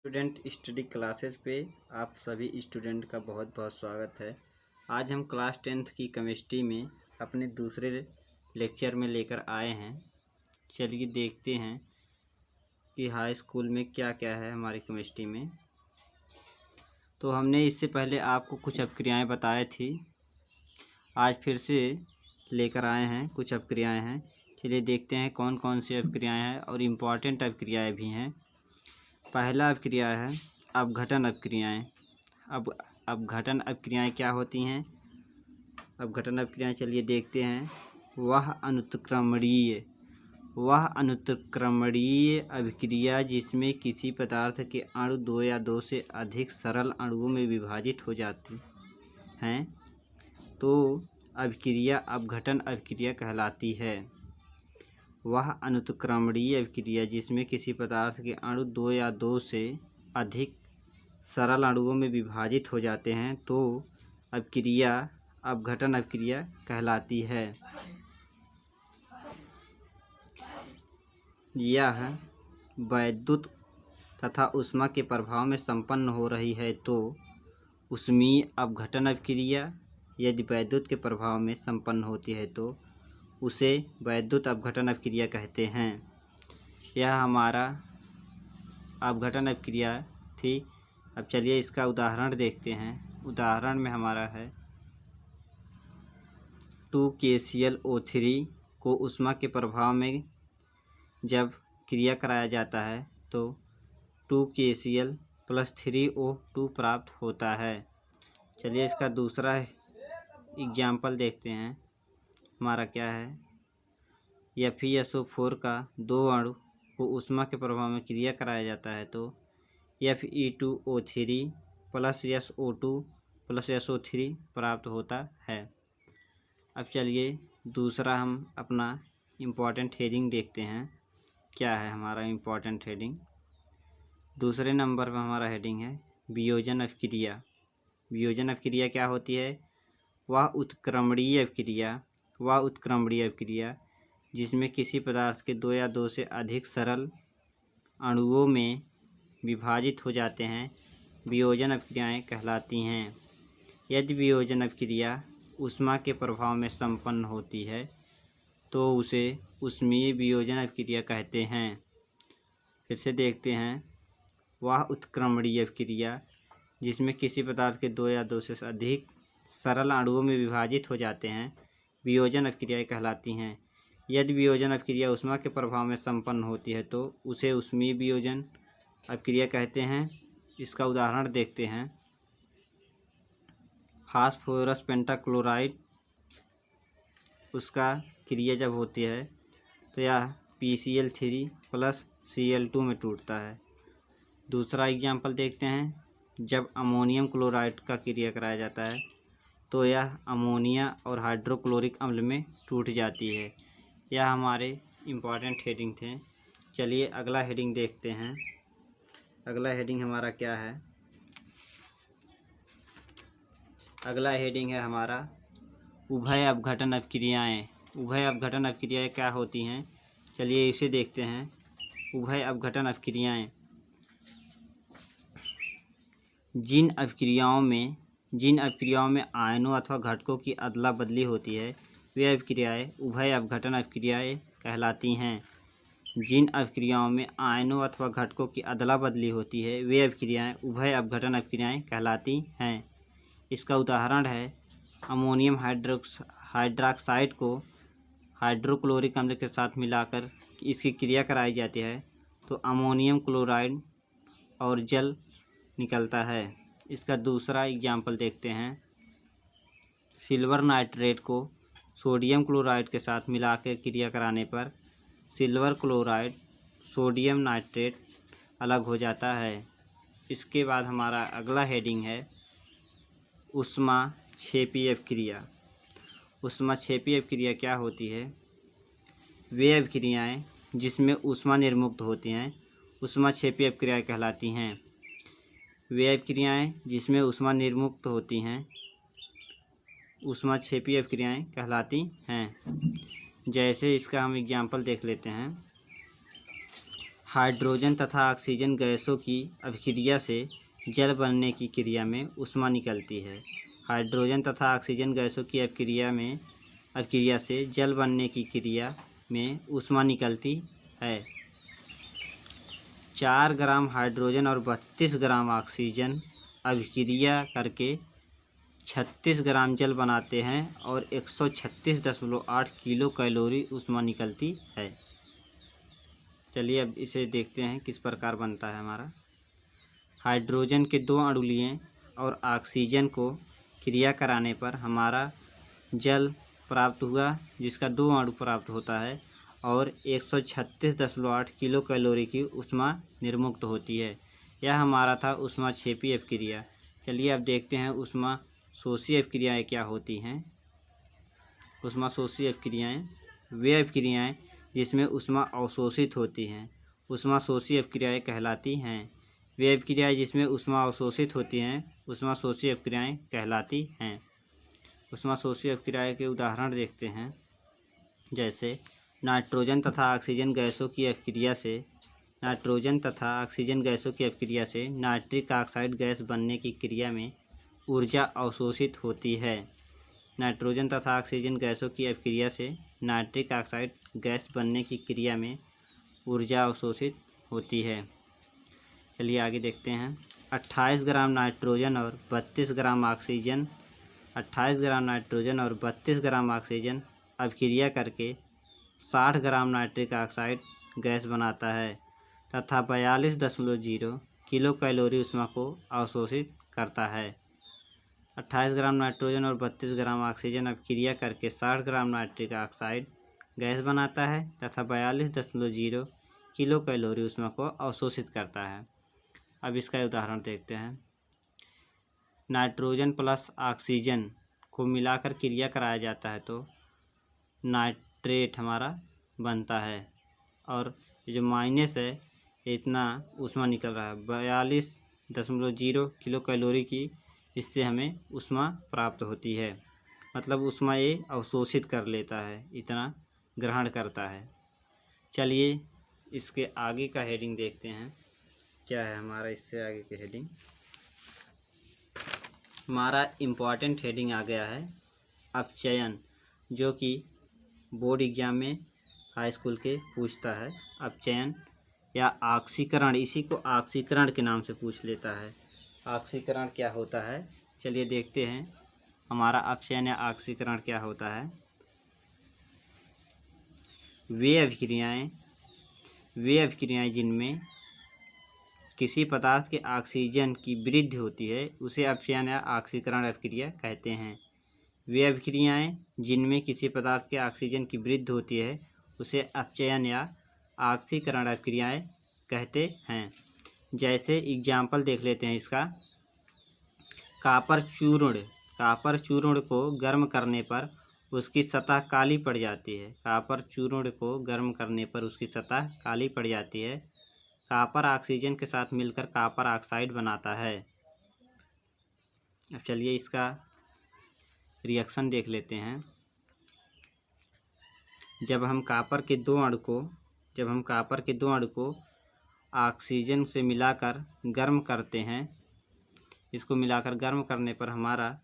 Student study classes पे आप सभी स्टूडेंट का बहुत बहुत स्वागत है। आज हम क्लास 10th की केमिस्ट्री में अपने दूसरे लेक्चर में लेकर आए हैं। चलिए देखते हैं कि हाई स्कूल में क्या क्या है हमारी केमिस्ट्री में। तो हमने इससे पहले आपको कुछ अपक्रियाएं बताई थी, आज फिर से लेकर आए हैं। कुछ अपक्रियाएं हैं, चलिए देखते हैं कौन कौन सी अपक्रियाएं हैं और इम्पॉर्टेंट अपक्रियाएं भी हैं। पहला अपक्रिया है अपघटन अपक्रियाएं। अपघटन अपक्रियाएं क्या होती हैं? अपघटन अपक्रियाएं चलिए देखते हैं। वह अनुत्क्रमणीय अभिक्रिया जिसमें किसी पदार्थ के अणु दो या दो से अधिक सरल अणुओं में विभाजित हो जाती हैं, तो अभिक्रिया अपघटन अभिक्रिया कहलाती है। वह अनुत्क्रमणीय अभिक्रिया जिसमें किसी पदार्थ के अणु दो या दो से अधिक सरल अणुओं में विभाजित हो जाते हैं, तो अभिक्रिया अपघटन अभिक्रिया कहलाती है। यह वैद्युत तथा ऊष्मा के प्रभाव में संपन्न हो रही है तो ऊष्मीय अपघटन अभिक्रिया, यदि वैद्युत के प्रभाव में संपन्न होती है तो उसे वैद्युत अपघटन अभिक्रिया कहते हैं। यह हमारा अपघटन अभिक्रिया थी। अब चलिए इसका उदाहरण देखते हैं। उदाहरण में हमारा है 2KClO3 को ऊष्मा के प्रभाव में जब क्रिया कराया जाता है तो 2KCl + 3O2 प्राप्त होता है। चलिए इसका दूसरा एग्जाम्पल देखते हैं। हमारा क्या है, FeSO4 का दो अणु को ऊष्मा के प्रभाव में क्रिया कराया जाता है तो Fe2O3 + SO2 + SO3 प्राप्त होता है। अब चलिए दूसरा हम अपना इम्पॉर्टेंट हेडिंग देखते हैं। क्या है हमारा इम्पॉर्टेंट हेडिंग? दूसरे नंबर पर हमारा हेडिंग है वियोजन अभिक्रिया। वियोजन अभिक्रिया क्या होती है? वह उत्क्रमणीय अभिक्रिया जिसमें किसी पदार्थ के दो या दो से अधिक सरल अणुओं में विभाजित हो जाते हैं, वियोजन अभिक्रियाएं कहलाती हैं। यदि वियोजन अभिक्रिया ऊष्मा के प्रभाव में संपन्न होती है तो उसे ऊष्मीय वियोजन अभिक्रिया कहते हैं। फिर से देखते हैं। वह उत्क्रमणीय अभिक्रिया जिसमें किसी पदार्थ के दो या दो से अधिक सरल अणुओं में विभाजित हो जाते हैं, वियोजन अभिक्रियाएं कहलाती हैं। यदि वियोजन अभिक्रिया ऊष्मा के प्रभाव में संपन्न होती है तो उसे ऊष्मीय वियोजन अभिक्रिया कहते हैं। इसका उदाहरण देखते हैं। फास्फोरस पेंटाक्लोराइड, उसका क्रिया जब होती है तो यह PCl3 + Cl2 में टूटता है। दूसरा एग्जाम्पल देखते हैं। जब अमोनियम क्लोराइड का क्रिया कराया जाता है तो यह अमोनिया और हाइड्रोक्लोरिक अम्ल में टूट जाती है। यह हमारे इम्पॉर्टेंट हेडिंग थे। चलिए अगला हेडिंग देखते हैं। अगला हेडिंग हमारा क्या है? अगला हेडिंग है हमारा उभय अपघटन अभिक्रियाएं। उभय अपघटन अभिक्रियाएं क्या होती हैं? चलिए इसे देखते हैं। उभय अपघटन अभिक्रियाएं जिन अभिक्रियाओं में आयनों अथवा घटकों की अदला बदली होती है वे अभिक्रियाएं उभय अपघटन अभिक्रियाएं कहलाती हैं। जिन अभिक्रियाओं में आयनों अथवा घटकों की अदला बदली होती है वे अभिक्रियाएं उभय अपघटन अभिक्रियाएं कहलाती हैं। इसका उदाहरण है अमोनियम हाइड्रॉक्साइड को हाइड्रोक्लोरिक अम्ल के साथ मिलाकर इसकी क्रिया कराई जाती है तो अमोनियम क्लोराइड और जल निकलता है। इसका दूसरा एग्जाम्पल देखते हैं। सिल्वर नाइट्रेट को सोडियम क्लोराइड के साथ मिलाकर क्रिया कराने पर सिल्वर क्लोराइड सोडियम नाइट्रेट अलग हो जाता है। इसके बाद हमारा अगला हेडिंग है ऊष्माक्षेपी अभिक्रिया। ऊष्माक्षेपी अभिक्रिया क्या होती है? वे अभिक्रियाएं जिसमें ऊष्मा निर्मुक्त होती हैं ऊष्माक्षेपी अभिक्रियाएं कहलाती हैं। वे अभिक्रियाएं जिसमें ऊष्मा निर्मुक्त होती हैं ऊष्माक्षेपी अभिक्रियाएं कहलाती हैं। जैसे इसका हम एग्जाम्पल देख लेते हैं। हाइड्रोजन तथा ऑक्सीजन गैसों की अभिक्रिया से जल बनने की क्रिया में ऊष्मा निकलती है। हाइड्रोजन तथा ऑक्सीजन गैसों की अभिक्रिया से जल बनने की क्रिया में ऊष्मा निकलती है। 4 ग्राम हाइड्रोजन और 32 ग्राम ऑक्सीजन अभिक्रिया करके 36 ग्राम जल बनाते हैं और 136.8 किलो कैलोरी ऊष्मा निकलती है। चलिए अब इसे देखते हैं किस प्रकार बनता है हमारा। हाइड्रोजन के 2 अणु लिए और ऑक्सीजन को क्रिया कराने पर हमारा जल प्राप्त हुआ, जिसका 2 अणु प्राप्त होता है और 136.8 किलो कैलोरी की ऊष्मा निर्मुक्त होती है। यह हमारा था ऊष्माक्षेपी अभिक्रिया। चलिए अब देखते हैं ऊष्माशोषी अभिक्रियाएँ क्या होती हैं। ऊष्माशोषी अभिक्रियाएँ वे अभिक्रियाएँ जिसमें ऊष्मा अवशोषित होती हैं, ऊष्माशोषी अभिक्रियाएँ कहलाती हैं। वे अभिक्रियाएँ जिसमें ऊष्मा अवशोषित होती हैं, ऊष्माशोषी अभिक्रियाएँ कहलाती हैं। ऊष्माशोषी अभिक्रियाएँ के उदाहरण देखते हैं। जैसे नाइट्रोजन तथा ऑक्सीजन गैसों की अभिक्रिया से नाइट्रिक ऑक्साइड गैस बनने की क्रिया में ऊर्जा अवशोषित होती है। नाइट्रोजन तथा ऑक्सीजन गैसों की अभिक्रिया से नाइट्रिक ऑक्साइड गैस बनने की क्रिया में ऊर्जा अवशोषित होती है। चलिए आगे देखते हैं। 28 ग्राम नाइट्रोजन और 32 ग्राम ऑक्सीजन 28 ग्राम नाइट्रोजन और 32 ग्राम ऑक्सीजन अभिक्रिया करके 60 ग्राम नाइट्रिक ऑक्साइड गैस बनाता है तथा 42.0 किलो कैलोरी ऊष्मा को अवशोषित करता है। 28 ग्राम नाइट्रोजन और 32 ग्राम ऑक्सीजन अभिक्रिया करके 60 ग्राम नाइट्रिक ऑक्साइड गैस बनाता है तथा 42.0 किलो कैलोरी ऊष्मा को अवशोषित करता है। अब इसका उदाहरण देखते हैं। नाइट्रोजन प्लस ऑक्सीजन को मिलाकर क्रिया कराया जाता है तो नाइट्रेट हमारा बनता है और जो माइनस है इतना ऊष्मा निकल रहा है 42.0 किलो कैलोरी की, इससे हमें ऊष्मा प्राप्त होती है। मतलब ऊष्मा ये अवशोषित कर लेता है, इतना ग्रहण करता है। चलिए इसके आगे का हेडिंग देखते हैं क्या है हमारा। इससे आगे की हेडिंग हमारा इम्पॉर्टेंट हेडिंग आ गया है अपचयन, जो कि बोर्ड एग्जाम में हाई स्कूल के पूछता है। अपचयन या ऑक्सीकरण, इसी को ऑक्सीकरण के नाम से पूछ लेता है। ऑक्सीकरण क्या होता है, चलिए देखते हैं हमारा अपचयन या ऑक्सीकरण क्या होता है। वे अभिक्रियाएं जिनमें किसी पदार्थ के ऑक्सीजन की वृद्धि होती है उसे अपचयन या ऑक्सीकरण अभिक्रिया कहते हैं। वे अभिक्रियाएं जिनमें किसी पदार्थ के ऑक्सीजन की वृद्धि होती है उसे अपचयन या ऑक्सीकरण अभिक्रियाएं कहते हैं। जैसे एग्जाम्पल देख लेते हैं इसका। कापर चूर्ण को गर्म करने पर उसकी सतह काली पड़ जाती है। कापर चूर्ण को गर्म करने पर उसकी सतह काली पड़ जाती है। कापर ऑक्सीजन के साथ मिलकर कापर ऑक्साइड बनाता है। अब चलिए इसका रिएक्शन देख लेते हैं। जब हम कापर के दो अणु को ऑक्सीजन से मिलाकर गर्म करते हैं, इसको मिलाकर गर्म करने पर हमारा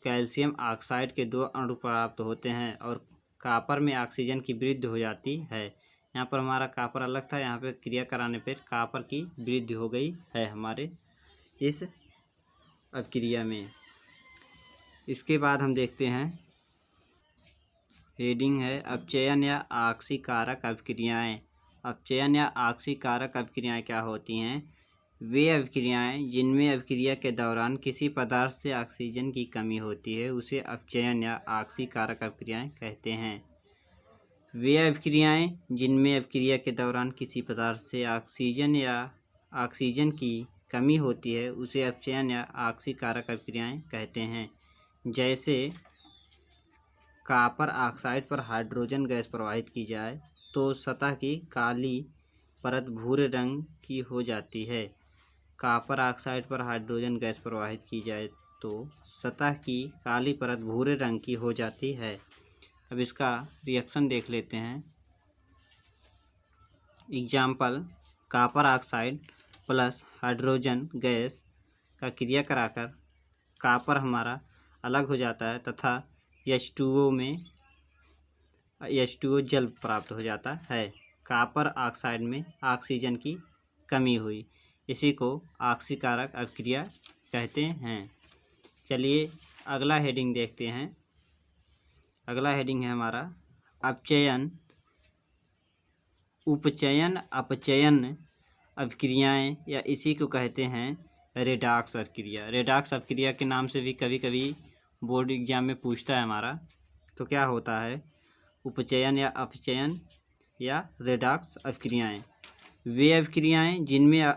कैल्शियम ऑक्साइड के 2 अणु प्राप्त होते हैं और कापर में ऑक्सीजन की वृद्धि हो जाती है। यहाँ पर हमारा कापर अलग था, यहाँ पे क्रिया कराने पर कापर की वृद्धि हो गई है हमारे इस अभिक्रिया में। इसके बाद हम देखते हैं हेडिंग है अपचयन या ऑक्सीकारक अभिक्रियाएं। अपचयन या ऑक्सीकारक अभिक्रियाएं क्या होती हैं। वे अभिक्रियाएं जिनमें अभिक्रिया के दौरान किसी पदार्थ से ऑक्सीजन की कमी होती है उसे अपचयन या ऑक्सीकारक अभिक्रियाएं कहते हैं। वे अभिक्रियाएं जिनमें अभिक्रिया के दौरान किसी पदार्थ से ऑक्सीजन की कमी होती है उसे अपचयन या ऑक्सीकारक अभिक्रियाएं कहते हैं। जैसे कॉपर ऑक्साइड पर हाइड्रोजन गैस प्रवाहित की जाए तो सतह की काली परत भूरे रंग की हो जाती है। कॉपर ऑक्साइड पर हाइड्रोजन गैस प्रवाहित की जाए तो सतह की काली परत भूरे रंग की हो जाती है। अब इसका रिएक्शन देख लेते हैं। Example, copper oxide plus hydrogen gas का क्रिया कराकर कॉपर हमारा अलग हो जाता है तथा H2O में H2O जल प्राप्त हो जाता है। कॉपर ऑक्साइड में ऑक्सीजन की कमी हुई, इसी को ऑक्सीकारक अभिक्रिया कहते हैं। चलिए अगला हेडिंग देखते हैं। अगला हेडिंग है हमारा अपचयन, उपचयन, अपचयन अभिक्रियाएं, या इसी को कहते हैं रेडॉक्स अभिक्रिया। रेडॉक्स अभिक्रिया के नाम से भी कभी कभी बोर्ड एग्जाम में पूछता है हमारा। तो क्या होता है उपचयन या अपचयन या रेडॉक्स अभिक्रियाएं? वे अभिक्रियाएं जिनमें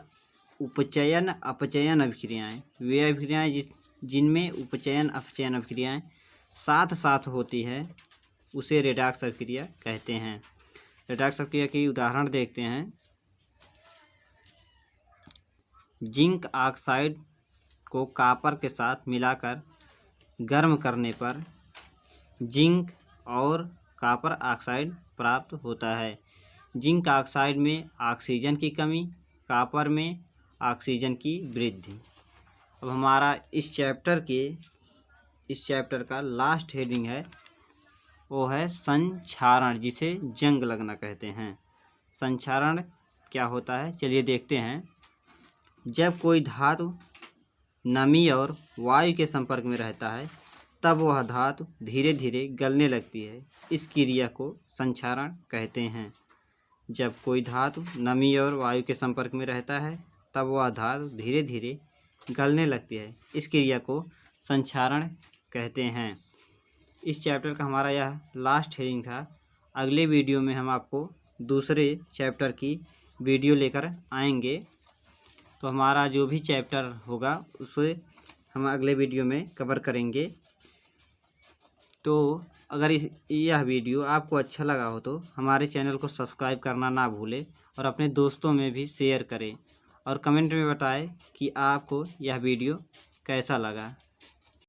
उपचयन अपचयन अभिक्रियाएं, वे अभिक्रियाएं जिनमें उपचयन अपचयन अभिक्रियाएं साथ साथ होती है उसे रेडॉक्स अभिक्रिया कहते हैं। रेडॉक्स अभिक्रिया की उदाहरण देखते हैं। जिंक ऑक्साइड को कॉपर के साथ मिलाकर गर्म करने पर जिंक और कॉपर ऑक्साइड प्राप्त होता है। जिंक ऑक्साइड में ऑक्सीजन की कमी, कॉपर में ऑक्सीजन की वृद्धि। अब हमारा इस चैप्टर का लास्ट हेडिंग है, वो है संक्षारण, जिसे जंग लगना कहते हैं। संक्षारण क्या होता है चलिए देखते हैं। जब कोई धातु नमी और वायु के संपर्क में रहता है तब वह धातु धीरे धीरे गलने लगती है, इस क्रिया को संक्षारण कहते हैं। जब कोई धातु नमी और वायु के संपर्क में रहता है तब वह धातु धीरे धीरे गलने लगती है, इस क्रिया को संक्षारण कहते हैं। इस चैप्टर का हमारा यह लास्ट हेडिंग था। अगले वीडियो में हम आपको दूसरे चैप्टर की वीडियो लेकर आएंगे, तो हमारा जो भी चैप्टर होगा उसे हम अगले वीडियो में कवर करेंगे। तो अगर यह वीडियो आपको अच्छा लगा हो तो हमारे चैनल को सब्सक्राइब करना ना भूलें और अपने दोस्तों में भी शेयर करें और कमेंट में बताएं कि आपको यह वीडियो कैसा लगा।